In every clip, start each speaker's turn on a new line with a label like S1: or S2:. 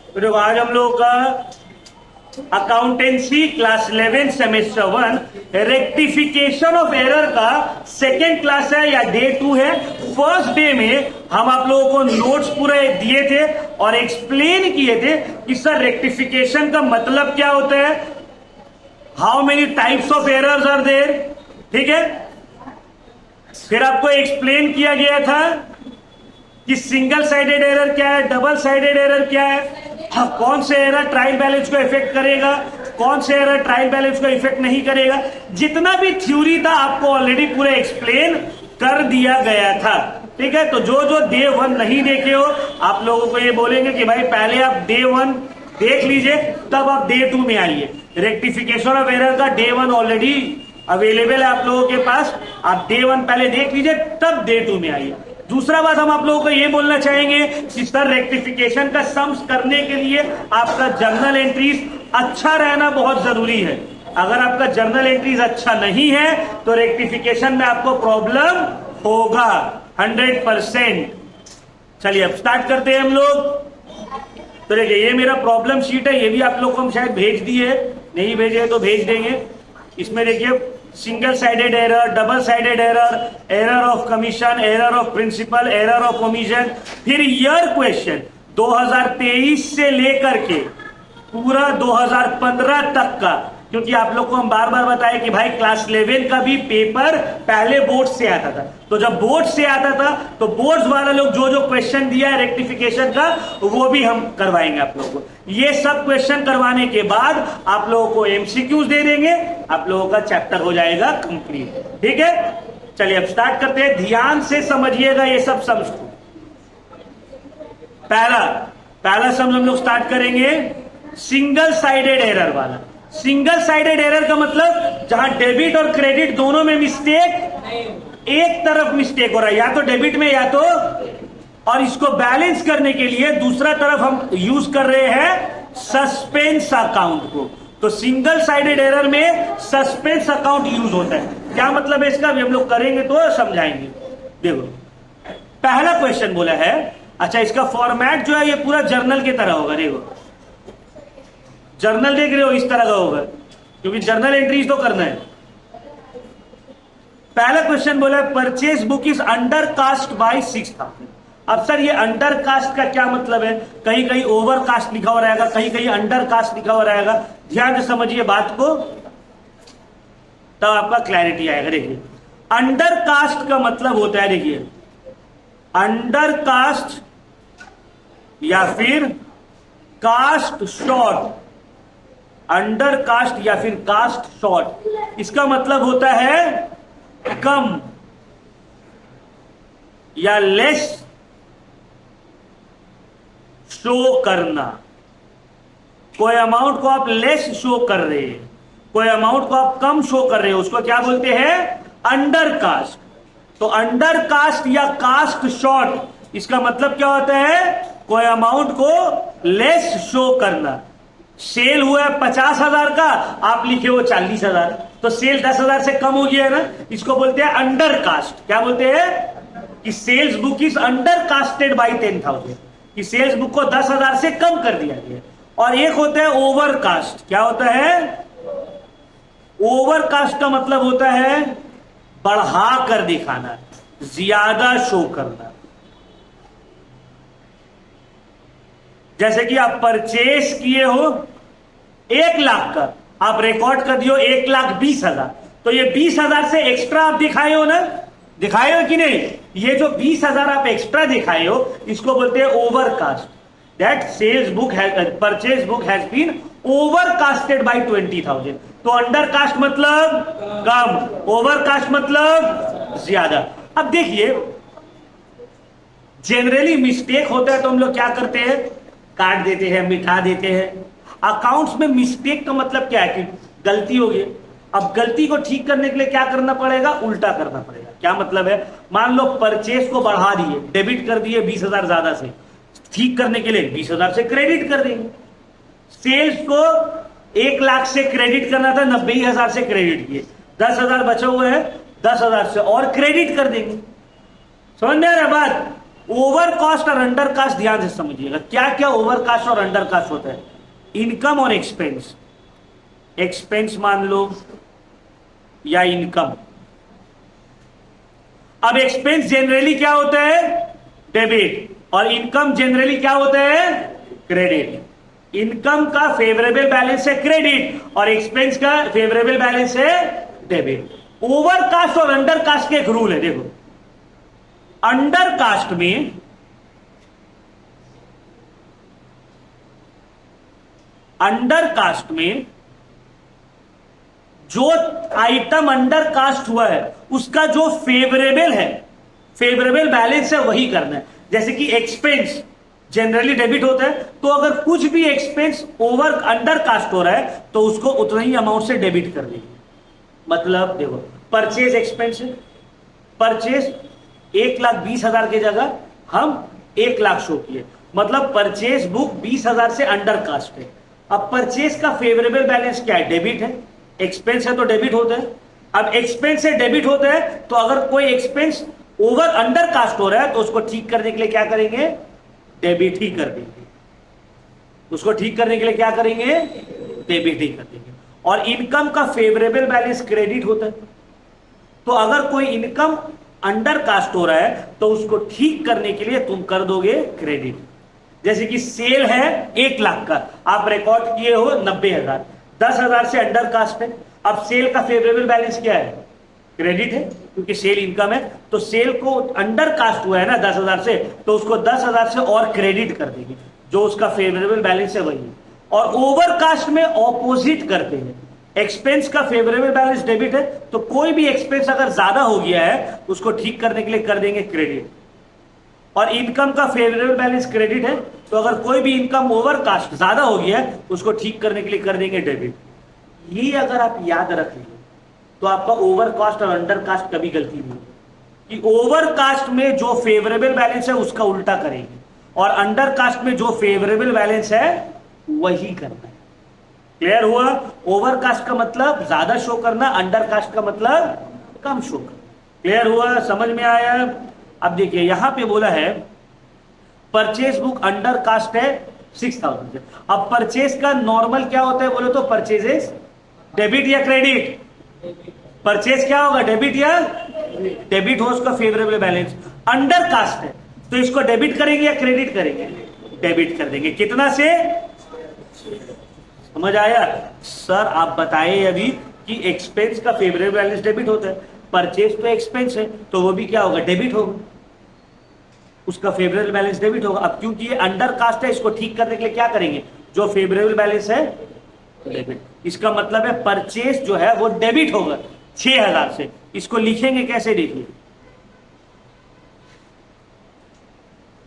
S1: तो देखो आज हम लोग का accountancy class 11 semester 1 rectification of error का सेकेंड क्लास है या डे 2 है। फर्स्ट डे में हम आप लोगों को नोट्स पूरे दिए थे और एक्सप्लेन किए थे कि सर रेक्टिफिकेशन का मतलब क्या होता है, how many types of errors are there, ठीक है। फिर आपको एक्सप्लेन किया गया था कि सिंगल साइडेड एरर क्या है, डबल साइडेड एरर क्या है, कौन से एरर ट्रायल बैलेंस को इफेक्ट करेगा, कौन से एरर ट्रायल बैलेंस को इफेक्ट नहीं करेगा। जितना भी थ्योरी था आपको ऑलरेडी पूरा एक्सप्लेन कर दिया गया था, ठीक है। तो जो जो डे 1 नहीं देखे हो आप लोगों को ये बोलेंगे कि भाई पहले आप डे 1 देख लीजिए तब आप डे 2 में आइए। रेक्टिफिकेशन ऑफ एरर का डे 1 ऑलरेडी अवेलेबल है आप लोगों के पास, आप डे 1 पहले देख लीजिए तब डे 2 में आइए। दूसरा बात हम आप लोगों को ये बोलना चाहेंगे कि सर रेक्टिफिकेशन का सम्स करने के लिए आपका जर्नल एंट्रीज अच्छा रहना बहुत जरूरी है। अगर आपका जर्नल एंट्रीज अच्छा नहीं है तो रेक्टिफिकेशन में आपको प्रॉब्लम होगा 100%। चलिए अब स्टार्ट करते हैं हम लोग। तो देखिए ये मेरा प्रॉब्लम शीट है, ये भी आप लोग को हम शायद भेज दिए, नहीं भेजे तो भेज देंगे। इसमें देखिए single sided error, double sided error, error of commission, error of principle, error of omission, फिर ईयर क्वेश्चन 2023 से लेकर के पूरा 2015 तक का, क्योंकि आप लोग को हम बार बार बताए कि भाई क्लास 11 का भी पेपर पहले बोर्ड से आता था। तो जब बोर्ड से आता था तो बोर्ड वाला लोग जो जो क्वेश्चन दिया है रेक्टिफिकेशन का वो भी हम करवाएंगे आप लोगों को। ये सब क्वेश्चन करवाने के बाद आप लोगों को एमसीक्यूज दे देंगे, आप लोगों का चैप्टर हो जाएगा कंप्लीट, ठीक है। चलिए अब स्टार्ट करते हैं, ध्यान से समझिएगा ये सब सम्स को। पहला सम्स हम लोग स्टार्ट करेंगे सिंगल साइडेड एरर वाला। सिंगल साइडेड एरर का मतलब जहां डेबिट और क्रेडिट दोनों में मिस्टेक, एक तरफ मिस्टेक हो रहा है, या तो डेबिट में या तो, और इसको बैलेंस करने के लिए दूसरा तरफ हम यूज कर रहे हैं सस्पेंस अकाउंट को। तो सिंगल साइडेड एरर में सस्पेंस अकाउंट यूज होता है। क्या मतलब है इसका भी हम लोग करेंगे तो समझाएंगे। देखो पहला क्वेश्चन बोला है, अच्छा इसका फॉर्मेट जो है ये पूरा जर्नल की तरह होगा। देखो जर्नल देख रहे हो इस तरह का होगा, क्योंकि जर्नल एंट्रीज तो करना है। पहला क्वेश्चन बोला है purchase book is under cast by 6000। अब सर ये अंडर कास्ट का क्या मतलब है, कहीं कहीं ओवर कास्ट लिखा हुआ रहेगा, कहीं कहीं अंडर कास्ट लिखा हुआ रहेगा। ध्यान से समझिए बात को तब आपका क्लैरिटी आएगा। देखिए अंडर कास्ट का मतलब होता है, देखिए अंडर कास्ट या फिर कास्ट शॉर्ट, अंडर कास्ट या फिर कास्ट शॉर्ट, इसका मतलब होता है कम या लेस शो करना। कोई अमाउंट को आप लेस शो कर रहे हैं, कोई अमाउंट को आप कम शो कर रहे हो, उसको क्या बोलते हैं अंडर कास्ट। तो अंडर कास्ट या कास्ट शॉर्ट, इसका मतलब क्या होता है कोई अमाउंट को लेस शो करना। सेल हुआ है 50,000 का, आप लिखे हो 40,000, तो सेल 10,000 से कम हो गया है ना, इसको बोलते हैं अंडर कास्ट। क्या बोलते हैं कि sales book is under casted by 10,000, कि सेल्स बुक को 10,000 से कम कर दिया गया। और एक होता है ओवर कास्ट। क्या होता है ओवर कास्ट का मतलब होता है बढ़ा कर दिखाना, ज्यादा शो करना। जैसे कि आप परचेस किए हो 1 लाख का, आप रिकॉर्ड कर दियो 1,20,000, तो ये 20,000 से एक्स्ट्रा आप दिखाए हो ना, दिखाए हो कि नहीं। ये जो 20,000 आप एक्स्ट्रा दिखाए हो इसको बोलते हैं over cast. That sales book purchase book has been over casted by 20,000। तो अंडर कास्ट मतलब कम, ओवर कास्ट मतलब ज्यादा। अब देखिए जनरली मिस्टेक होता है तो हम लोग क्या करते हैं, काट देते हैं, मिटा देते हैं। अकाउंट्स में मिस्टेक का मतलब क्या है कि गलती हो गई। अब गलती को ठीक करने के लिए क्या करना पड़ेगा, उल्टा करना पड़ेगा। क्या मतलब है, मान लो परचेस को बढ़ा दिए, डेबिट कर दिए 20,000 ज्यादा से, ठीक करने के लिए 20,000 से क्रेडिट कर देंगे। सेल्स को 1 लाख से क्रेडिट करना था, 90,000 से क्रेडिट किए, 10,000 बचे हुए हैं, 10,000 से और क्रेडिट कर देंगे। समझ में आ रहा बात। ओवर कास्ट और अंडर कास्ट ध्यान से समझिएगा, क्या क्या ओवर कास्ट और अंडर कास्ट होता है। इनकम और एक्सपेंस, एक्सपेंस मान लो या इनकम। अब एक्सपेंस जनरली क्या होता है, डेबिट, और इनकम जनरली क्या होता है, क्रेडिट। इनकम का फेवरेबल बैलेंस है क्रेडिट और एक्सपेंस का फेवरेबल बैलेंस है डेबिट। ओवर कास्ट और अंडर कास्ट के एक रूल है, देखो अंडर कास्ट में जो आइटम अंडर कास्ट हुआ है उसका जो फेवरेबल है, फेवरेबल बैलेंस है वही करना है। जैसे कि एक्सपेंस जनरली डेबिट होता है, तो अगर कुछ भी एक्सपेंस ओवर अंडर कास्ट हो रहा है तो उसको उतना ही अमाउंट से डेबिट कर देंगे। मतलब देखो परचेज एक्सपेंस है, परचेज 1,20,000 की जगह हम 1,00,000 शो किए, मतलब परचेज बुक 20,000 से अंडर कास्ट है। अब परचेज का फेवरेबल बैलेंस क्या है, डेबिट है, एक्सपेंस है तो डेबिट होता है। अब एक्सपेंस से डेबिट होता है तो अगर कोई एक्सपेंस ओवर अंडर कास्ट हो रहा है तो उसको ठीक करने के लिए क्या करेंगे, डेबिट ही कर देंगे। उसको ठीक करने के लिए क्या करेंगे, डेबिट ही कर देंगे। और इनकम का फेवरेबल बैलेंस क्रेडिट होता है, तो अगर कोई इनकम अंडर कास्ट हो रहा है तो उसको ठीक करने के लिए तुम कर दोगे क्रेडिट। जैसे कि सेल है 1,00,000 का, आप रिकॉर्ड किए हो 90,000, 10,000 से अंडर कास्ट है। अब सेल का फेवरेबल बैलेंस क्या है, क्रेडिट है, क्योंकि सेल इनकम है। तो सेल को अंडर कास्ट हुआ है ना 10,000 से, तो उसको 10,000 से और क्रेडिट कर देंगे, जो उसका फेवरेबल बैलेंस है वही। और ओवर कास्ट में ऑपोजिट करते हैं, एक्सपेंस का फेवरेबल बैलेंस डेबिट है, तो कोई भी एक्सपेंस अगर ज्यादा हो गया है उसको ठीक करने के लिए कर देंगे क्रेडिट। और इनकम का फेवरेबल बैलेंस क्रेडिट है, तो अगर कोई भी इनकम ओवर कास्ट ज्यादा हो गया है उसको ठीक करने के लिए कर देंगे डेबिट। ये अगर आप याद रख लें तो आपका ओवर कास्ट और अंडर कास्ट कभी गलती नहीं होगी, कि ओवर कास्ट में जो फेवरेबल बैलेंस है उसका उल्टा करेंगे और अंडर कास्ट में जो फेवरेबल बैलेंस है वही करना है। क्लियर हुआ? ओवर कास्ट का मतलब ज्यादा शो करना, अंडर कास्ट का मतलब कम शो करना। क्लियर हुआ? समझ में आया? अब देखिए यहां पे बोला है परचेज बुक अंडर कास्ट है 6,000 से। अब परचेज का नॉर्मल क्या होता है बोले तो परचेजेस डेबिट या क्रेडिट, परचेज क्या होगा, डेबिट या डेबिट हो उसका फेवरेबल बैलेंस। अंडर कास्ट है तो इसको डेबिट करेंगे या क्रेडिट करेंगे, डेबिट कर देंगे। कितना से, समझ आया? सर आप बताए अभी कि एक्सपेंस का फेवरेबल बैलेंस डेबिट होता है, परचेज तो एक्सपेंस है तो वो भी क्या होगा, डेबिट होगा, उसका फेवरेबल बैलेंस डेबिट होगा। अब क्योंकि ये अंडर कास्ट है इसको ठीक करने के लिए क्या करेंगे, जो फेवरेबल बैलेंस है डेबिट। इसका मतलब है परचेज जो है वो डेबिट होगा 6,000 से। इसको लिखेंगे कैसे, देखिए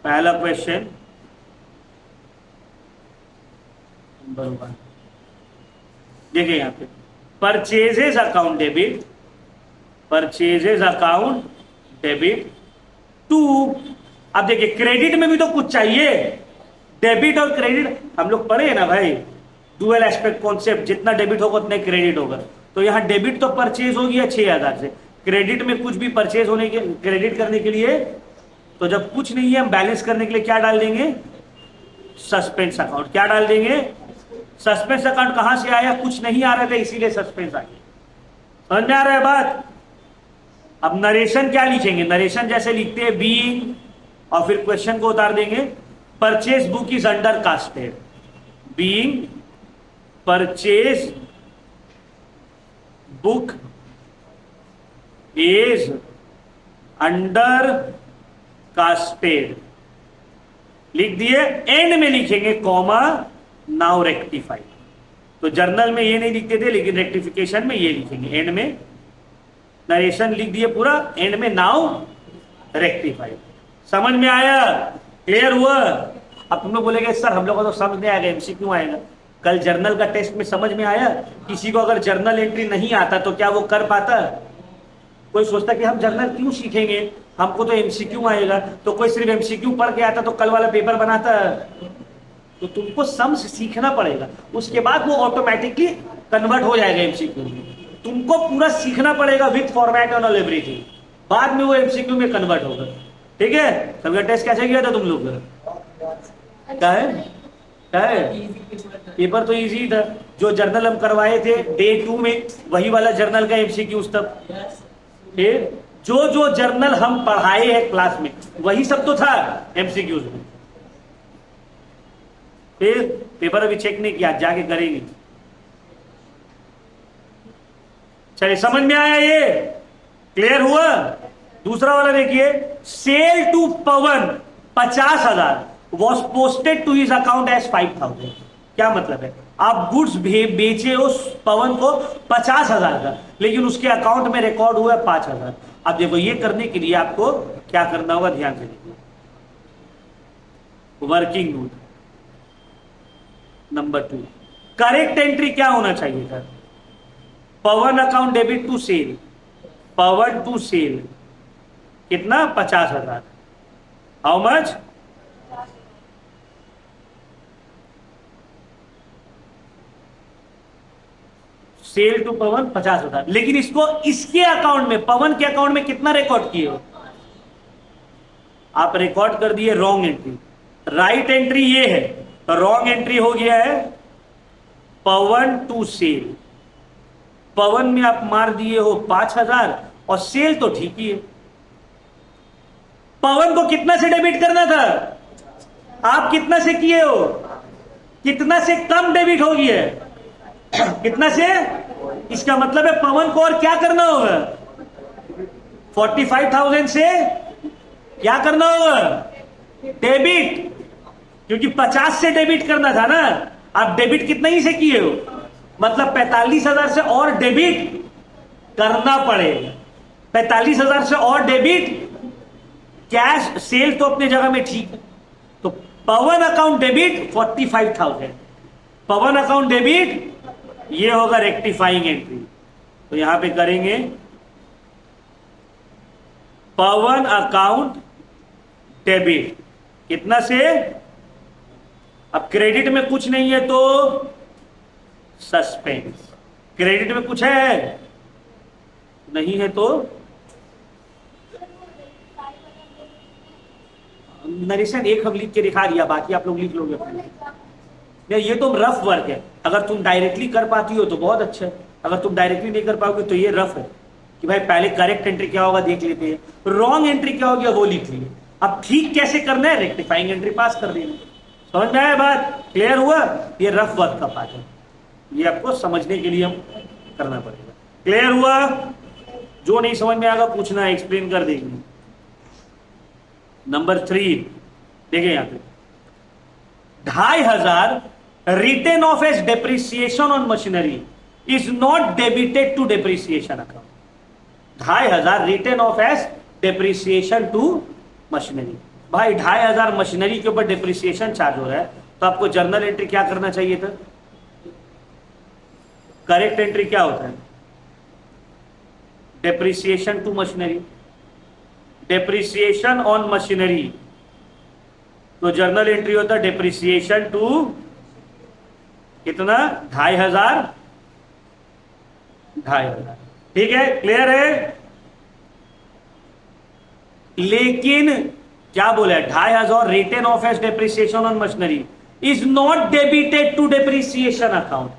S1: पहला क्वेश्चन नंबर 1, देखिए यहां पे purchases account debit, purchases account debit to. अब देखिए क्रेडिट में भी तो कुछ चाहिए, डेबिट और क्रेडिट हम लोग पढ़े हैं ना भाई, डुअल एस्पेक्ट कॉन्सेप्ट, जितना डेबिट होगा उतना क्रेडिट होगा। तो यहां डेबिट तो परचेज हो गया 6,000 से, क्रेडिट में कुछ भी परचेज होने के क्रेडिट करने के लिए, तो जब कुछ नहीं है हम बैलेंस करने के लिए क्या डाल देंगे, सस्पेंस अकाउंट। क्या डाल देंगे, सस्पेंस अकाउंट। कहां से आया, कुछ नहीं आ रहा था इसीलिए सस्पेंस आ गया। समझ में आ रहा है बात? अब नरेशन क्या लिखेंगे, नरेशन जैसे लिखते हैं बीइंग और फिर क्वेश्चन को उतार देंगे, purchase book is under casted, being purchase book is under casted लिख दिए। एंड में लिखेंगे कॉमा नाउ रेक्टिफाई। तो जर्नल में ये नहीं लिखते थे लेकिन रेक्टिफिकेशन में ये लिखेंगे, एंड में नरेशन लिख दिए पूरा, एंड में नाउ रेक्टिफाई। समझ में आया? क्लियर हुआ? अब तुम लोग बोलेगे सर हम लोग को तो समझ नहीं आएगा, एमसीक्यू आएगा। कल जर्नल का टेस्ट में समझ में आया? किसी को अगर जर्नल एंट्री नहीं आता तो क्या वो कर पाता? कोई सोचता कि हम जर्नल क्यों सीखेंगे, हमको तो एमसीक्यू आएगा। तो कोई सिर्फ एमसीक्यू पढ़ के आता तो कल वाला पेपर बनाता? तो तुमको सम सीखना पड़ेगा, उसके बाद वो ऑटोमेटिकली कन्वर्ट हो जाएगा एमसीक्यू में। तुमको पूरा सीखना पड़ेगा with format and all everything, बाद में वो एमसीक्यू में कन्वर्ट होगा। ठीक है, सबका टेस्ट कैसे किया था तुम लोग का? क्या है पेपर तो इजी था। जो जर्नल हम करवाए थे डे 2 में वही वाला जर्नल का एमसीक्यूज तब। फिर जो जो जर्नल हम पढ़ाए हैं क्लास में वही सब तो था एमसीक्यूज में। फिर पेपर अभी चेक नहीं किया, जाके करेंगे। चलिए समझ में आया, ये क्लियर हुआ। दूसरा वाला देखिए, sale to Pawan 50,000 was posted to his account as 5,000। क्या मतलब है? आप गुड्स बेचे उस पवन को 50,000 का, लेकिन उसके अकाउंट में रिकॉर्ड हुआ है 5,000। अब देखो ये करने के लिए आपको क्या करना होगा, ध्यान से देखिए। Working note number 2, correct entry क्या होना चाहिए था? Pawan account debit to sale, Pawan to sale कितना? 50,000। How much? Sale to Pawan 50,000। लेकिन इसको इसके अकाउंट में, पवन के अकाउंट में कितना रिकॉर्ड किए हो आप? रिकॉर्ड कर दिए रॉन्ग एंट्री। राइट एंट्री ये है, तो रॉन्ग एंट्री हो गया है पवन टू सेल। पवन में आप मार दिए हो 5,000 और सेल तो ठीक ही है। पवन को कितना से डेबिट करना था? आप कितना से किए हो? कितना से कम डेबिट हो गया है? कितना से? इसका मतलब है पवन को और क्या करना होगा? 45,000 से क्या करना होगा? डेबिट, क्योंकि 50 से डेबिट करना था ना। आप डेबिट कितना ही से किए हो, मतलब 45,000 से और डेबिट करना पड़ेगा। 45,000 से और डेबिट, कैश सेल तो अपने जगह में ठीक है। तो पवन अकाउंट डेबिट 45,000, पवन अकाउंट डेबिट, ये होगा रेक्टिफाइंग एंट्री। तो यहां पे करेंगे पवन अकाउंट डेबिट कितना से? अब क्रेडिट में कुछ नहीं है तो सस्पेंस। क्रेडिट में कुछ है नहीं है तो नरेशन एक हम लिख के दिखा दिया, बाकी आप लोग लिख लोगे अपने। ये तो रफ वर्क है। अगर तुम डायरेक्टली कर पाती हो तो बहुत अच्छा है, अगर तुम डायरेक्टली नहीं कर पाओगे तो ये रफ है कि भाई पहले करेक्ट एंट्री क्या होगा देख लेते हैं, रॉन्ग एंट्री क्या हो गया वो लिख लिए। अब ठीक कैसे करना है? रेक्टिफाइंग एंट्री पास कर देना। समझ में आया बात? क्लियर हुआ? ये रफ वर्क का पार्ट है, ये आपको समझने के लिए हम करना पड़ेगा। क्लियर हुआ? जो नहीं समझ में आएगा पूछना, एक्सप्लेन कर देंगे। नंबर 3 देखिए यहां पे 2,500 written off as depreciation on machinery is not debited to depreciation account. 2,500 written off as depreciation to machinery. भाई 2,500 मशीनरी के ऊपर डेप्रिसिएशन चार्ज हो रहा है, तो आपको जर्नल एंट्री क्या करना चाहिए था? करेक्ट एंट्री क्या होता है? Depreciation to machinery, depreciation on machinery. तो जर्नल एंट्री होता है डेप्रिसिएशन टू कितना? 2,500। 2,500 ठीक है, क्लियर है। लेकिन क्या बोला है? 2,500 written off as depreciation on machinery is not debited to depreciation account.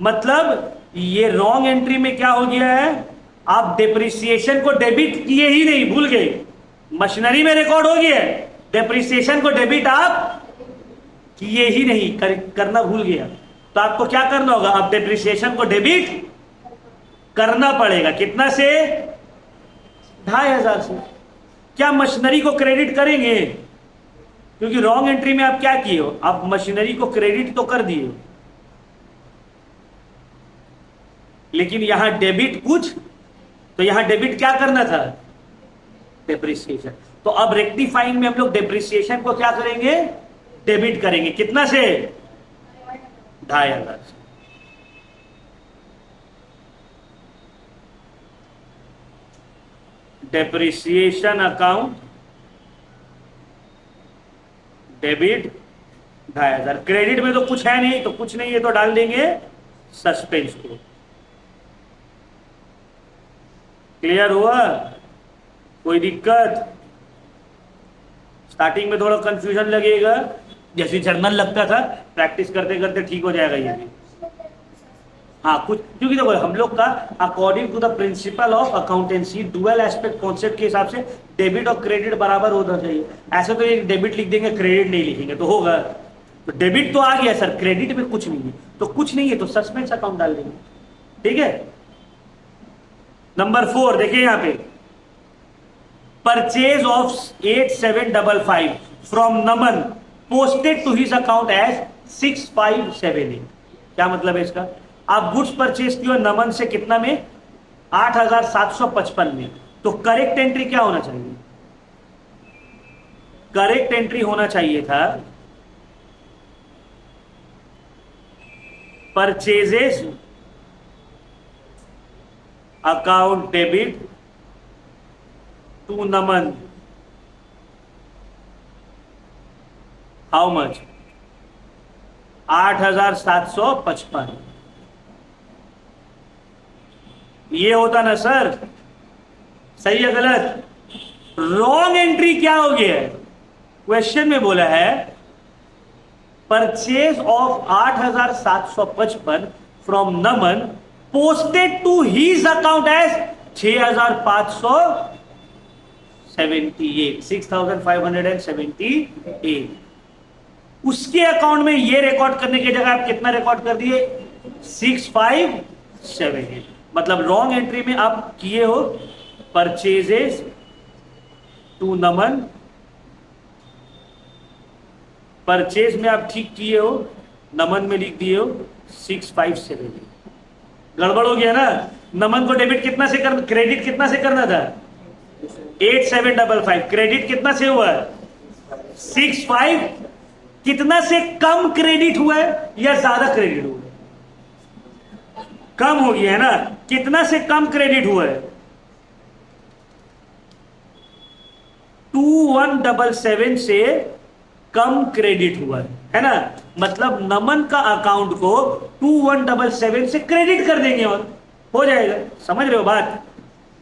S1: मतलब ये रॉन्ग एंट्री में क्या हो गया है? आप डेप्रिसिएशन को डेबिट किए ही नहीं, भूल गए। मशीनरी में रिकॉर्ड हो गया, डेप्रिसिएशन को डेबिट आप किए ही नहीं, करना भूल गया। तो आपको क्या करना होगा? अब डेप्रिसिएशन को डेबिट करना पड़ेगा। कितना से? 2,500 से। क्या मशीनरी को क्रेडिट करेंगे? क्योंकि रॉन्ग एंट्री में आप क्या किए हो? आप मशीनरी को क्रेडिट तो कर दिए, लेकिन यहां डेबिट कुछ, तो यहां डेबिट क्या करना था? डेप्रिसिएशन। तो अब रेक्टिफाइंग में हम लोग डेप्रिसिएशन को क्या करेंगे? डेबिट करेंगे। कितना से? 2,500 से। Depreciation account debit 2,500। क्रेडिट में तो कुछ है नहीं, तो कुछ नहीं है तो डाल देंगे सस्पेंस को। क्लियर हुआ? कोई दिक्कत? स्टार्टिंग में थोड़ा कंफ्यूजन लगेगा, जैसे जर्नल लगता था, प्रैक्टिस करते करते ठीक हो जाएगा ये भी। हाँ कुछ, क्योंकि देखो हम लोग का according to the principle of accountancy dual aspect concept के हिसाब से डेबिट और क्रेडिट बराबर होना चाहिए। ऐसे तो ये डेबिट लिख देंगे क्रेडिट नहीं लिखेंगे तो होगा, तो डेबिट तो आ गया सर, क्रेडिट में कुछ नहीं है, तो कुछ नहीं है तो सस्पेंस अकाउंट डाल देंगे, ठीक है। नंबर 4 देखिए यहां पे, purchase of 8755 from Naman posted to his account as 6578। क्या मतलब है इसका? आप गुड्स परचेज किए नमन से कितना में? 8755 में। तो करेक्ट एंट्री क्या होना चाहिए? करेक्ट एंट्री होना चाहिए था purchases account debit to Naman, how much? 8755। ये होता ना सर, सही है गलत? रॉन्ग एंट्री क्या हो गया है? क्वेश्चन में बोला है purchase of 8755 from Naman posted to his account as 6578। उसके अकाउंट में ये रिकॉर्ड करने की जगह आप कितना रिकॉर्ड कर दिए? 6578। मतलब रॉन्ग एंट्री में आप किए हो परचेजेस टू नमन, परचेज में आप ठीक किए हो, नमन में लिख दिए हो 6578। गड़बड़ हो गया ना। नमन को डेबिट कितना से कर, क्रेडिट कितना से करना था? 8755। क्रेडिट कितना से हुआ? 65। कितना से कम क्रेडिट हुआ है या ज्यादा क्रेडिट हुआ है? कम हो गया है ना। कितना से कम क्रेडिट हुआ है? 2177 से कम क्रेडिट हुआ है ना। मतलब नमन का अकाउंट को 2177 से क्रेडिट कर देंगे और हो जाएगा। समझ रहे हो बात?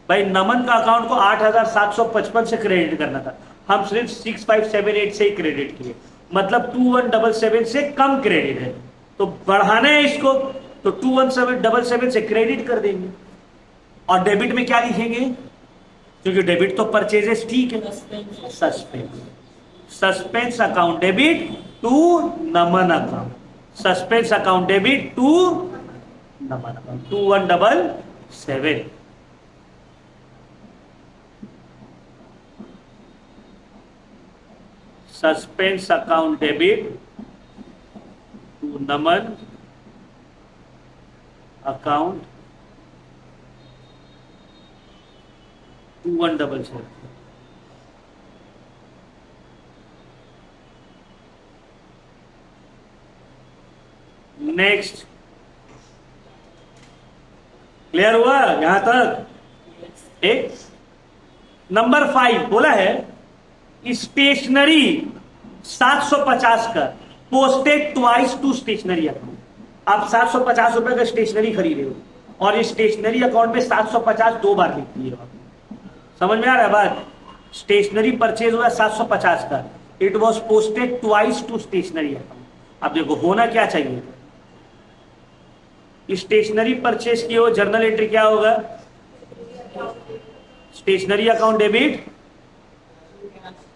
S1: भाई नमन का अकाउंट को 8755 से क्रेडिट करना था, हम सिर्फ 6578 से ही क्रेडिट किए, मतलब 2177 से कम क्रेडिट है, तो बढ़ाना है इसको, तो 2177 से क्रेडिट कर देंगे। और डेबिट में क्या लिखेंगे? क्योंकि डेबिट तो परचेजेस ठीक है, suspense account debit to Naman account, suspense account debit to Naman account 2177। Suspense account debit to Naman account 2177। Next, clear हुआ यहां तक? एक नंबर 5 बोला है स्टेशनरी 750 का posted twice to stationery account. आप 750 रुपए का स्टेशनरी खरीदे हो और स्टेशनरी अकाउंट में 750 दो बार लिख दिए हो। समझ में आ रहा है बात? स्टेशनरी परचेज हुआ 750 का, it was posted twice to stationery account. अब देखो होना क्या चाहिए, स्टेशनरी परचेज की हो, जर्नल एंट्री क्या होगा? Stationery account debit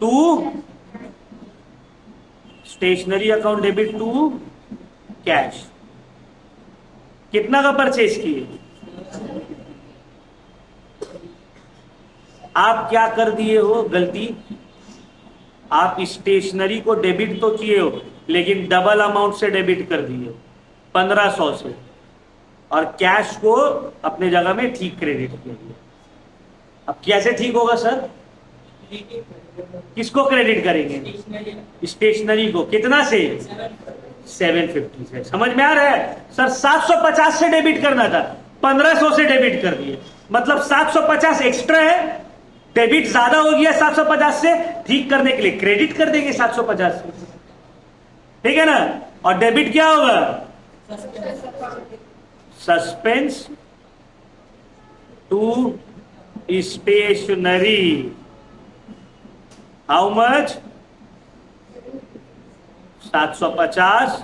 S1: to stationery account debit to cash. कितना का परचेज किए? आप क्या कर दिए हो गलती? आप स्टेशनरी को डेबिट तो किए हो लेकिन डबल अमाउंट से डेबिट कर दिए हो, 1500 से, और कैश को अपने जगह में ठीक क्रेडिट किया गया। अब कैसे ठीक होगा सर? किसको क्रेडिट करेंगे? स्टेशनरी को। कितना से? 750 से। समझ में आ रहा है? सर 750 से डेबिट करना था, 1500 से डेबिट कर दिए, मतलब 750 एक्स्ट्रा है, डेबिट ज्यादा हो गया 750 से, ठीक करने के लिए क्रेडिट कर देंगे 750 से, ठीक है ना। और डेबिट क्या होगा? Suspense to stationery, how much? 750।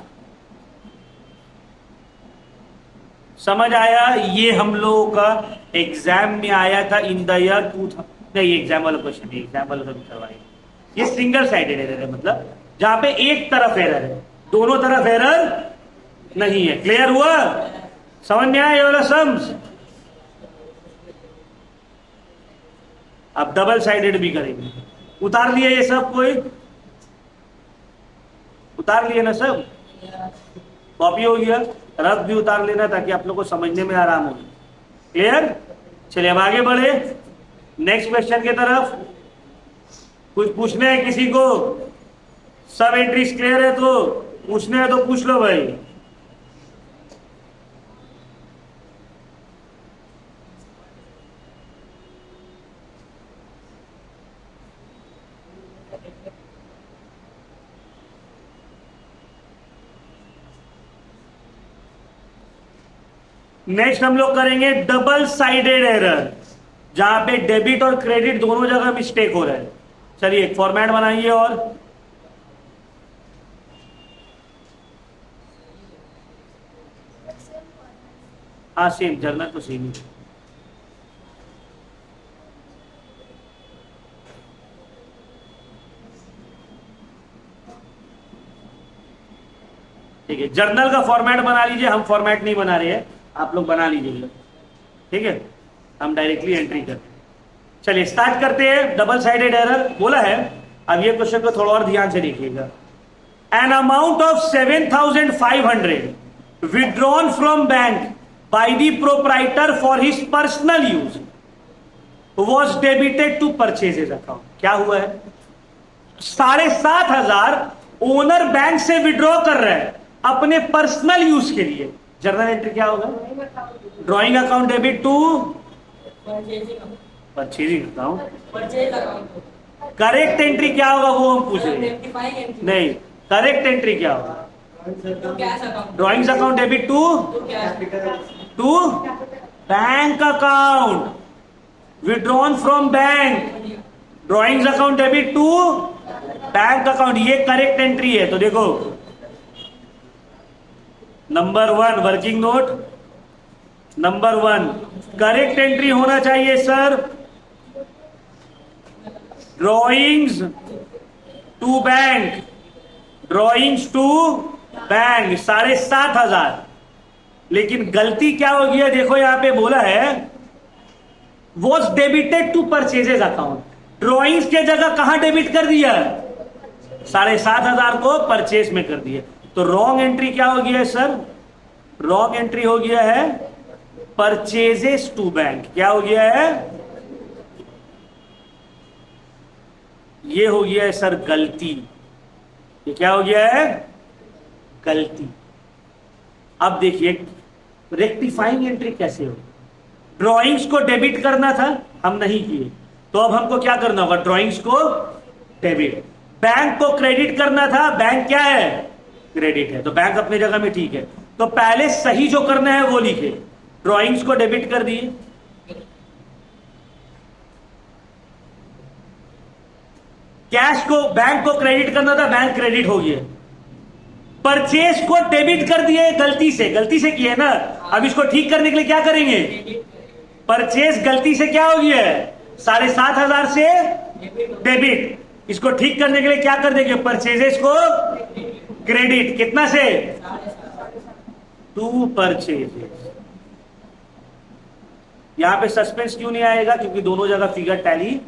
S1: समझ आया? ये हम लोगों का एग्जाम में आया था इन द ईयर 2000। नहीं, एग्जाम वाला क्वेश्चन नहीं, एग्जाम वाला कभी करवाएंगे। ये सिंगल साइडेड एरर है, मतलब जहां पे एक तरफ एरर है, दोनों तरफ एरर नहीं है। क्लियर हुआ? समझ में आया ये वाला सम्स? अब डबल साइडेड भी करेंगे। उतार लिए ये सब? कोई उतार लिए ना सब? कॉपी हो गया, रफ भी उतार लेना ताकि आप लोग को समझने में आराम हो। क्लियर? चलिए अब आगे बढ़े नेक्स्ट क्वेश्चन की तरफ। कुछ पूछना है किसी को? सब एंट्रीज क्लियर है तो पूछना है तो पूछ लो भाई। नेक्स्ट हम लोग करेंगे डबल साइडेड एरर, जहां पे डेबिट और क्रेडिट दोनों जगह मिस्टेक हो रहा है। चलिए एक फॉर्मेट बनाइए और हाँ सेम, जर्नल तो सेम ही। ठीक है, जर्नल का फॉर्मेट बना लीजिए, हम फॉर्मेट नहीं बना रहे हैं, आप लोग बना लीजिए। ठीक है, हम डायरेक्टली एंट्री करते हैं। चलिए स्टार्ट करते हैं। डबल साइडेड एरर बोला है। अब ये क्वेश्चन को थोड़ा और ध्यान से देखिएगा। An amount of 7,500 withdrawn from bank by the proprietor for his personal use was debited to purchases account. क्या हुआ है? 7,500 ओनर बैंक से विड्रॉ कर रहा है अपने पर्सनल यूज के लिए। जर्नल एंट्री क्या होगा? Drawing account debit to purchasing account. Correct entry क्या होगा वो हम पूछ रहे हैं। नहीं, करेक्ट एंट्री क्या होगा? Drawings account debit to bank account withdrawn from bank. Drawings account debit to bank account, ये करेक्ट एंट्री है। तो देखो number 1 working note, number 1 correct entry होना चाहिए sir, drawings to bank, drawings to bank 7,500। लेकिन गलती क्या हो गई है? देखो यहां पे बोला है was debited to purchases account. Drawings के जगह कहां डेबिट कर दिया? 7,500 को परचेज में कर दिया। तो रॉन्ग एंट्री क्या हो गया है सर? रॉन्ग एंट्री हो गया है परचेजेस टू बैंक। क्या हो गया है? ये हो गया है सर गलती। ये क्या हो गया है? गलती। अब देखिए रेक्टिफाइंग एंट्री कैसे हो? ड्रॉइंग्स को डेबिट करना था, हम नहीं किए, तो अब हमको क्या करना होगा? ड्रॉइंग्स को डेबिट। बैंक को क्रेडिट करना था, बैंक क्या है? क्रेडिट है, तो बैंक अपनी जगह में ठीक है। तो पहले सही जो करना है वो लिखे, ड्रॉइंग्स को डेबिट कर दिए, कैश को बैंक को क्रेडिट करना था, बैंक क्रेडिट हो गया। परचेज को डेबिट कर दिए गलती से किए ना। अब इसको ठीक करने के लिए क्या करेंगे? परचेज गलती से क्या हो गया है? 7,500 से डेबिट। इसको ठीक करने के लिए क्या कर देंगे? परचेजेस को क्रेडिट। कितना से? To purchases. यहां पे सस्पेंस क्यों नहीं आएगा? क्योंकि दोनों जगह फिगर टैली।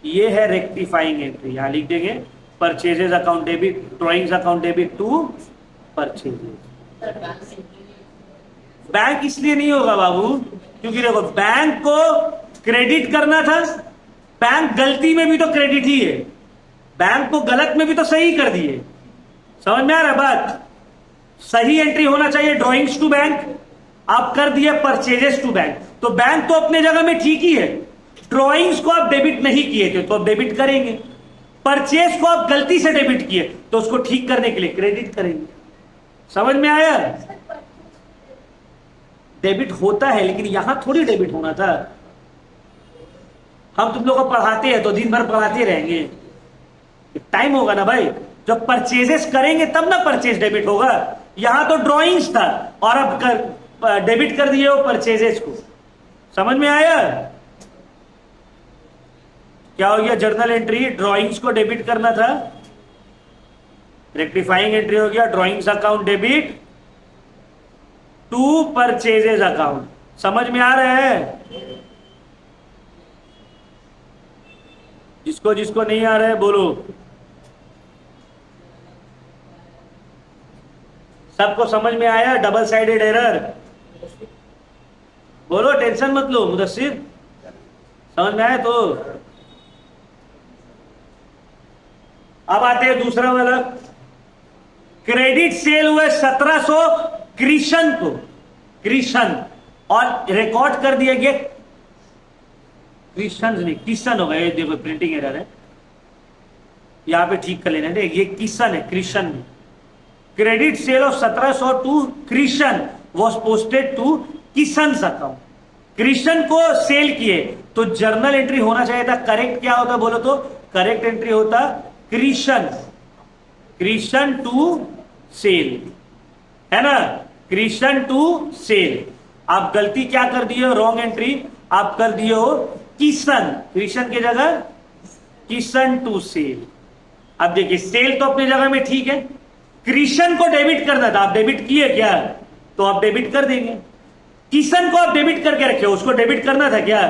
S1: ये है रेक्टिफाइंग एंट्री, यहां लिख देंगे purchases account debit, drawings account debit to purchases. Bank इसलिए नहीं होगा बाबू क्योंकि देखो बैंक को क्रेडिट करना था, बैंक गलती में भी तो क्रेडिट ही है, बैंक को गलत में भी तो सही कर दिए। समझ में आ रहा है बात? सही एंट्री होना चाहिए ड्रॉइंग्स टू बैंक, आप कर दिए परचेजेस टू बैंक। तो बैंक तो अपने जगह में ठीक ही है, ड्रॉइंग्स को आप डेबिट नहीं किए थे तो आप डेबिट करेंगे, परचेज को आप गलती से डेबिट किए तो उसको ठीक करने के लिए क्रेडिट करेंगे। समझ में आया? डेबिट होता है लेकिन यहां थोड़ी डेबिट होना था। हम तुम लोग को पढ़ाते हैं तो दिन भर पढ़ाते रहेंगे, टाइम होगा ना भाई। जब परचेजेस करेंगे तब ना परचेज डेबिट होगा। यहां तो ड्रॉइंग्स था और अब डेबिट कर दिए हो परचेजेस को। समझ में आया? क्या हो गया? जर्नल एंट्री ड्रॉइंग्स को डेबिट करना था, रेक्टिफाइंग एंट्री हो गया drawings account debit to purchases account. समझ में आ रहा है? जिसको जिसको नहीं आ रहा है बोलो। सबको समझ में आया? डबल साइडेड एरर बोलो, टेंशन मत लो। मुदस्सिर समझ में आया? तो अब आते हैं दूसरा वाला। क्रेडिट सेल हुए 1700 कृष्ण को, कृष्ण, और रिकॉर्ड कर दिया गया कृष्ण नहीं किशन होगा। ये देखो प्रिंटिंग एरर है, यहां पे ठीक कर लेना। ये किशन है, कृष्ण नहीं। Credit sale of 1700 to Krishna was posted to Kishan account. Krishna को सेल किए तो जर्नल एंट्री होना चाहिए था। करेक्ट क्या होता बोलो तो? करेक्ट एंट्री होता कृष्ण, कृष्ण टू सेल, है ना? Krishna to sale. आप गलती क्या कर दिए हो? रॉन्ग एंट्री आप कर दिए हो किशन, कृष्ण की जगह किशन टू सेल। अब देखिए सेल तो अपनी जगह में ठीक है, कृष्ण को डेबिट करना था, आप डेबिट किए क्या? तो आप डेबिट कर देंगे। किशन को आप डेबिट करके रखे, उसको डेबिट करना था क्या?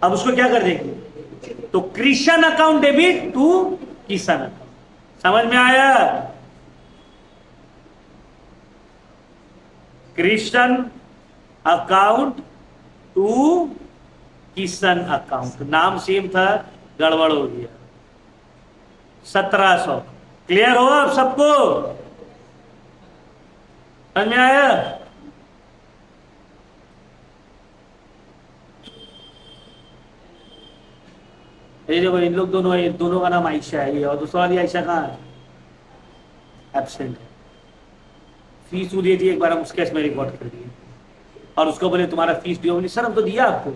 S1: अब उसको क्या कर देंगे? तो Krishna account debit to Kishan account. समझ में आया? Krishna account to Kishan account, नाम सेम था, गड़बड़ हो गया। 1700 क्लियर हो अब सबको? समझ में आया? ये देखो इन लोग दोनों, ये दोनों का नाम आयशा है, ये और दूसरा वाली आयशा कहाँ है? एब्सेंट है। फीस वो दे दी, एक बार हम उस केस में रिकॉर्ड कर दिए और उसको बोले तुम्हारा फीस दियो। बोले सर हम तो दिया आपको,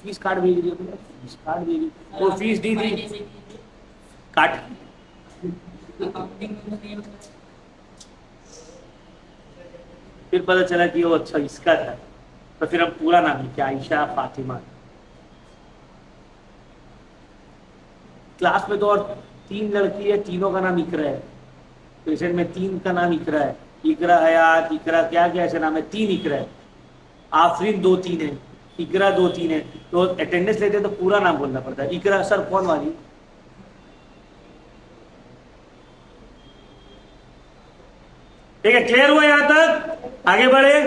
S1: फीस कार्ड भेज दिया। फीस कार्ड भेज दी, वो फीस दी थी काट। फिर पता चला कि वो अच्छा इसका था, तो फिर हम पूरा नाम लिखे आयशा फातिमा। क्लास में तो और 3 लड़की है, तीनों का नाम इकरा है। पेशेंट में 3 का नाम इकरा है, इकरा हयात, इकरा क्या क्या ऐसे नाम है, 3 इकरा है। आफरीन 2-3 है, इकरा 2-3 है। तो अटेंडेंस लेते तो पूरा नाम बोलना पड़ता है। इकरा सर कौन वाली? ठीक है, क्लियर हुआ यहां तक? आगे बढ़े।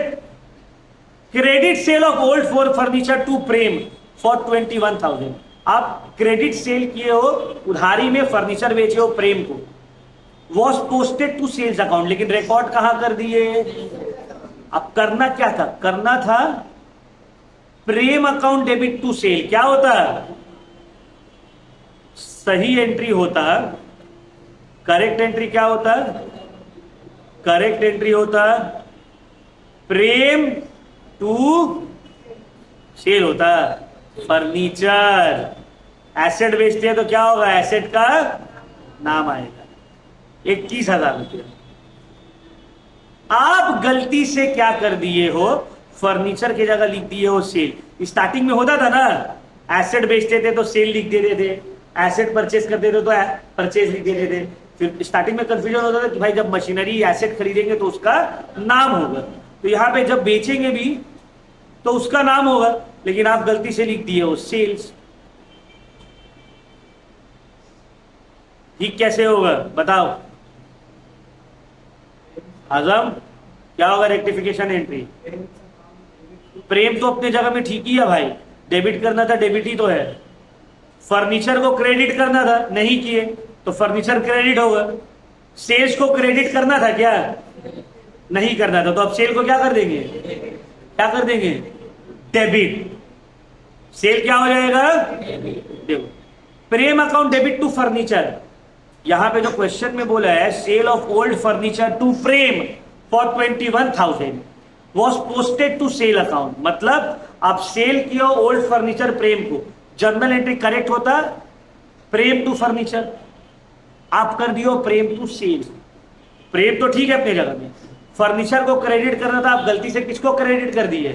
S1: Credit sale of old for furniture to Prem for 21,000। आप क्रेडिट सेल किए हो, उधारी में फर्नीचर बेचे हो प्रेम को, was posted to sales account, लेकिन रिकॉर्ड कहां कर दिए? अब करना क्या था? करना था Prem account debit to sale. क्या होता? सही एंट्री होता, करेक्ट एंट्री क्या होता? करेक्ट एंट्री होता प्रेम टू सेल होता। फर्नीचर एसेट बेचते हैं तो क्या होगा? एसेट का नाम आएगा। 21,000 रुपये। आप गलती से क्या कर दिए हो? फर्नीचर की जगह लिख दिए हो सेल। स्टार्टिंग में होता था ना, एसेट बेचते थे तो सेल लिख देते थे, एसेट परचेज करते थे तो परचेज लिख देते थे। फिर स्टार्टिंग में कंफ्यूजन होता था कि भाई जब मशीनरी एसेट खरीदेंगे तो उसका नाम होगा, तो यहां पे जब बेचेंगे भी तो उसका नाम होगा, लेकिन आप गलती से लिख दिए हो सेल्स। ठीक कैसे होगा बताओ? आजम क्या होगा? Rectification entry. प्रेम तो अपने जगह में ठीक ही है भाई, डेबिट करना था, डेबिट ही तो है। फर्नीचर को क्रेडिट करना था, नहीं किए तो फर्नीचर क्रेडिट होगा। सेल्स को क्रेडिट करना था क्या? नहीं करना था, तो अब सेल को क्या कर देंगे? क्या कर देंगे? डेबिट। सेल क्या हो जाएगा? देखो, Prem account debit to furniture. यहां पे जो क्वेश्चन में बोला है sale of old furniture to Prem for 21,000 was posted to sale account, मतलब आप सेल किया ओल्ड फर्नीचर प्रेम को, जर्नल एंट्री करेक्ट होता प्रेम टू फर्नीचर। आप कर दियो प्रेम टू सेल। प्रेम तो ठीक है अपनी जगह में, फर्नीचर को क्रेडिट करना था, आप गलती से किसको क्रेडिट कर दिए,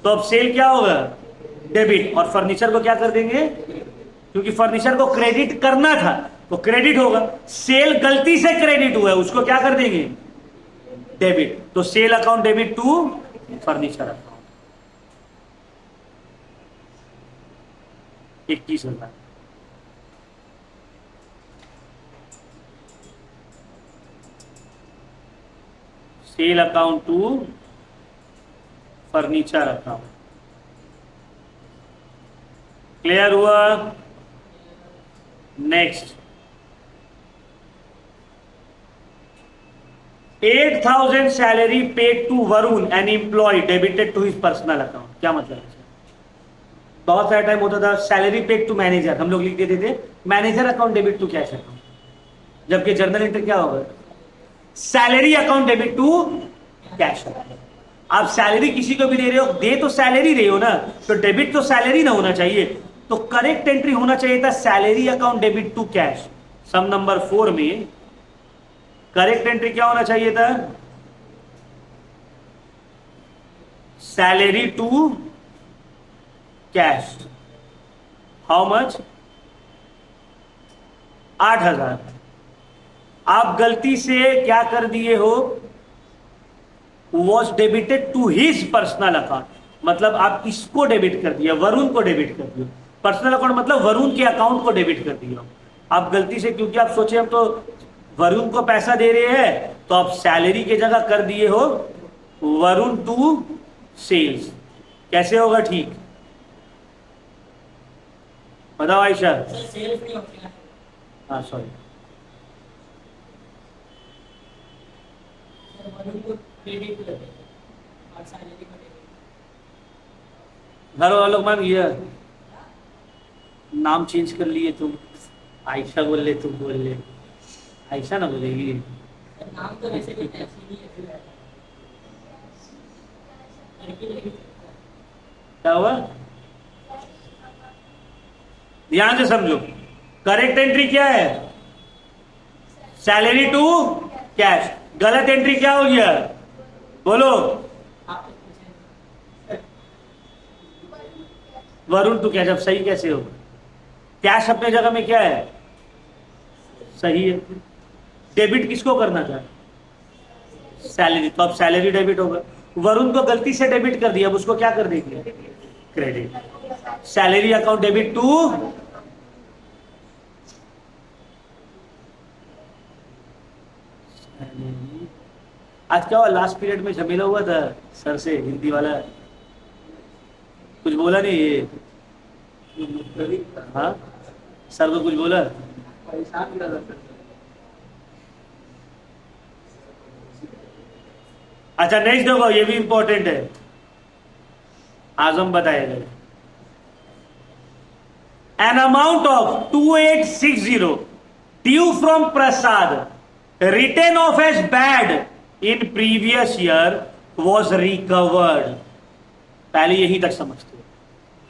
S1: तो अब सेल क्या होगा, डेबिट, और फर्नीचर को क्या कर देंगे, क्योंकि फर्नीचर को क्रेडिट करना था तो क्रेडिट होगा, सेल गलती से क्रेडिट हुआ है उसको क्या कर देंगे, डेबिट। तो sale account debit to furniture account. 21,000। Sale account to furniture account. Clear हुआ? Next, 8,000 salary paid to Varun an employ debited to his personal account. क्या मतलब है? बहुत सारा टाइम होता था सैलरी पेड टू मैनेजर, हम लोग लिख देते थे manager account debit to cash account, जबकि जर्नल एंट्री क्या होगा, salary account debit to cash account. आप सैलरी किसी को भी दे रहे हो, दे तो सैलरी रहे हो ना, तो डेबिट तो सैलरी ना होना चाहिए, तो करेक्ट एंट्री होना चाहिए था salary account debit to cash. Some number 4 में करेक्ट एंट्री क्या होना चाहिए था, salary to cash. How much, 8,000। आप गलती से क्या कर दिए हो, was debited to his personal account, मतलब आप इसको डेबिट कर दिया, वरुण को डेबिट कर दिया। पर्सनल अकाउंट मतलब वरुण के अकाउंट को डेबिट कर दिया आप गलती से, क्योंकि आप सोचे हम तो वरुण को पैसा दे रहे हैं, तो आप सैलरी की जगह कर दिए हो वरुण टू सेल्स। कैसे होगा ठीक, बताओ आयशा। हाँ सॉरी, घर वालों मान ये नाम चेंज कर लिए तुम, आयशा बोल ले, तुम बोल ले, आयशा ना बोलेगी,
S2: नाम तो वैसे भी ऐसे ही है।
S1: क्या हुआ, ध्यान से समझो। करेक्ट एंट्री क्या है, सैलरी टू कैश। गलत एंट्री क्या हो गया, बोलो, वरुण टू कैश। अब सही कैसे होगा, कैश अपने जगह में क्या है, सही है। डेबिट किसको करना था, सैलरी, तो अब सैलरी डेबिट होगा। वरुण को गलती से डेबिट कर दिया, अब उसको क्या कर देंगे, credit. Salary account debit to, आज क्या हुआ, लास्ट पीरियड में झमेला हुआ था सर से, हिंदी वाला कुछ बोला नहीं ये, हाँ सर को कुछ बोला, अच्छा नेक्स्ट देखो, ये भी इंपॉर्टेंट है, आजम बताएगा। An amount of 2860 due from Prasad written off as bad in previous year was recovered. पहले यहीं तक समझते हो,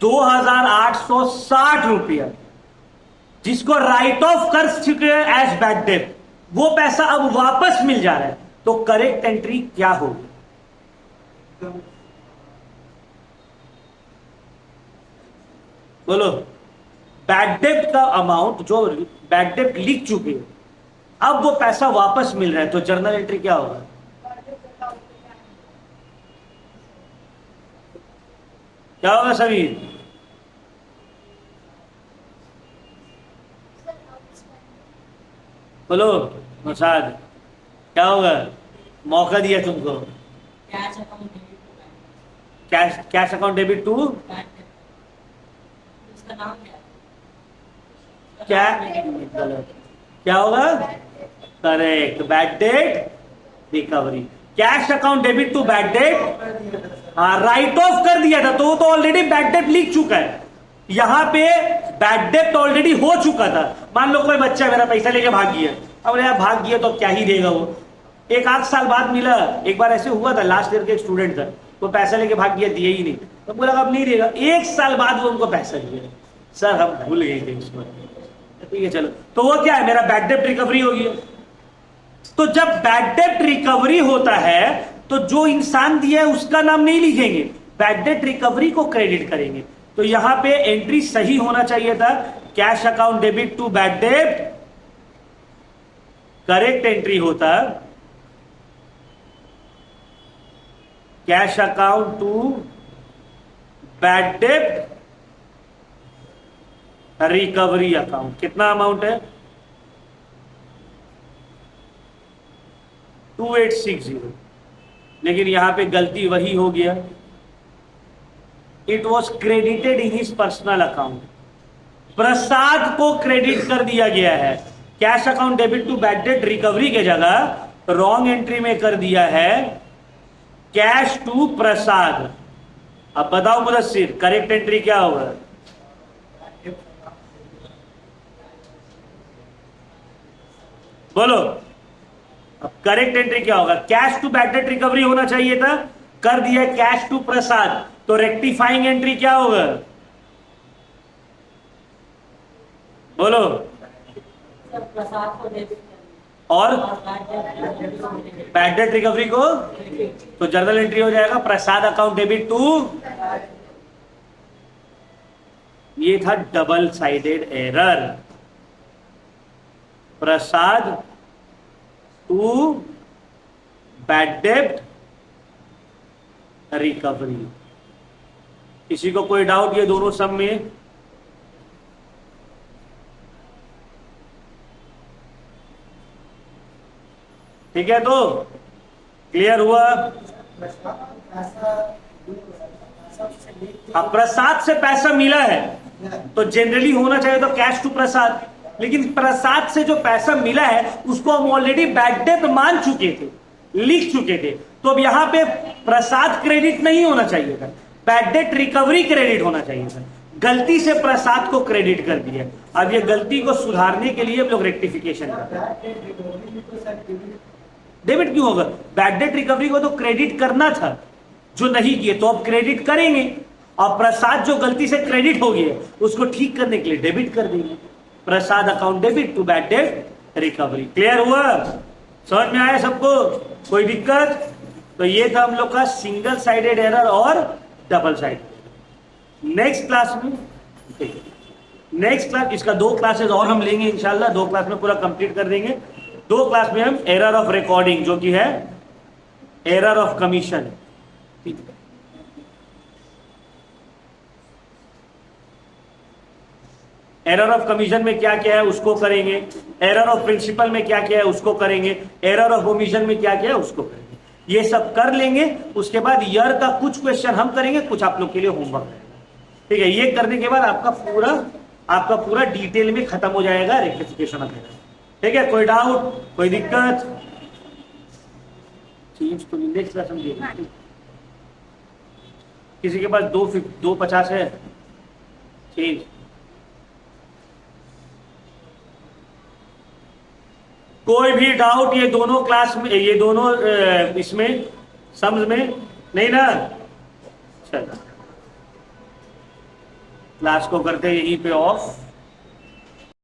S1: 2,860 रुपया जिसको राइट ऑफ कर चुके हैं एज बैड डेट, वो पैसा अब वापस मिल जा रहा है, तो करेक्ट एंट्री क्या होगी, बोलो। बैड डेट का अमाउंट जो बैड डेट लिख चुके हो, अब वो पैसा वापस मिल रहा है, तो जर्नल एंट्री क्या होगा, क्या होगा समीर, बोलो मुसाद, क्या होगा, मौका दिया तुमको,
S2: cash account debit to bank.
S1: Cash account debit to,
S2: उसका नाम क्या है?
S1: क्या गलत, क्या होगा, correct, bad debt recovery. Cash account debit to bad debt, हाँ राइट ऑफ कर दिया था, तो ऑलरेडी बैड डेट लिख चुका है, यहां पे बैड डेट ऑलरेडी हो चुका था। मान लो कोई बच्चा मेरा पैसा लेके भाग गया, अब यार भाग गया तो क्या ही देगा वो, एक आध साल बाद मिला। एक बार ऐसे हुआ था, लास्ट ईयर के एक स्टूडेंट था, वो पैसा लेके भाग गया, दिए ही नहीं, तो बोला अब नहीं देगा, एक साल बाद वो उनको पैसा दिया, सर हम भूल गए थे उसको, ठीक है चलो, तो वो क्या है, मेरा बैड डेब्ट रिकवरी होगी। तो जब बैड डेब्ट रिकवरी होता है तो जो इंसान दिया है उसका नाम नहीं लिखेंगे, बैड डेब्ट रिकवरी को क्रेडिट करेंगे। तो यहां पे एंट्री सही होना चाहिए था, cash account debit to bad डेब्ट, करेक्ट एंट्री होता कैश अकाउंट टू बैड डेब्ट रिकवरी अकाउंट। कितना अमाउंट है, 2860, लेकिन यहां पे गलती वही हो गया, it was credited in his personal account, Prasad को क्रेडिट कर दिया गया है। Cash account debit to bad debt recovery के जगह रॉन्ग एंट्री में कर दिया है कैश टू प्रसाद। अब बताओ मुदस्सिर, करेक्ट एंट्री क्या होगा? बोलो, अब करेक्ट एंट्री क्या होगा? Cash to bad debt recovery होना चाहिए था, कर दिया कैश टू प्रसाद, तो रेक्टिफाइंग एंट्री क्या होगा? बोलो।
S2: प्रसाद को डेबिट
S1: और
S2: कर
S1: बैड डेट रिकवरी को, तो जर्नल एंट्री हो जाएगा प्रसाद अकाउंट डेबिट टू, ये था double sided error, Prasad to bad debt recovery. किसी को कोई डाउट ये दोनों सम में? ठीक है, तो क्लियर हुआ? अब प्रसाद से पैसा मिला है तो जनरली होना चाहिए तो कैश टू प्रसाद, लेकिन प्रसाद से जो पैसा मिला है उसको हम ऑलरेडी बैड डेट मान चुके थे, लिख चुके थे, तो अब यहां पे प्रसाद क्रेडिट नहीं होना चाहिए था, बैड डेट रिकवरी क्रेडिट होना चाहिए था। गलती से प्रसाद को क्रेडिट कर दिया। अब ये गलती को सुधारने के लिए हम लोग रेक्टिफिकेशन करते हैं। डेबिट क्यों होगा? बैड डेट रिकवरी को तो क्रेडिट करना था, जो नहीं किए तो अब क्रेडिट करेंगे, और प्रसाद जो गलती से क्रेडिट हो गया उसको ठीक करने के लिए डेबिट कर देंगे, Prasad account debit to bad debt recovery. Clear हुआ? समझ में आया सबको? कोई दिक्कत? तो ये था हम लोग का सिंगल साइडेड एरर और डबल साइडेड। नेक्स्ट क्लास में, नेक्स्ट क्लास, इसका 2 क्लासेस और हम लेंगे इंशाल्लाह, 2 क्लास में पूरा कंप्लीट कर देंगे। 2 क्लास में हम एरर ऑफ रिकॉर्डिंग, जो कि है एरर ऑफ कमीशन, ठीक है, एरर ऑफ कमीशन में क्या क्या है उसको करेंगे, एरर ऑफ प्रिंसिपल में क्या क्या है उसको करेंगे, एरर ऑफ ओमिशन में क्या क्या है उसको करेंगे। ये सब कर लेंगे, उसके बाद ईयर का कुछ क्वेश्चन हम करेंगे, कुछ आप लोग के लिए होमवर्क रहेगा। ठीक है, ये करने के बाद आपका पूरा डिटेल में खत्म हो जाएगा रेक्टिफिकेशन ऑफ एरर। ठीक है, कोई डाउट, कोई दिक्कत? चेंज तो नेक्स्ट क्लास हम देखेंगे। किसी के पास 250 है चेंज? कोई भी डाउट ये दोनों क्लास में, ये दोनों इसमें सम्स में नहीं ना? चलो, क्लास को करते यहीं पे ऑफ।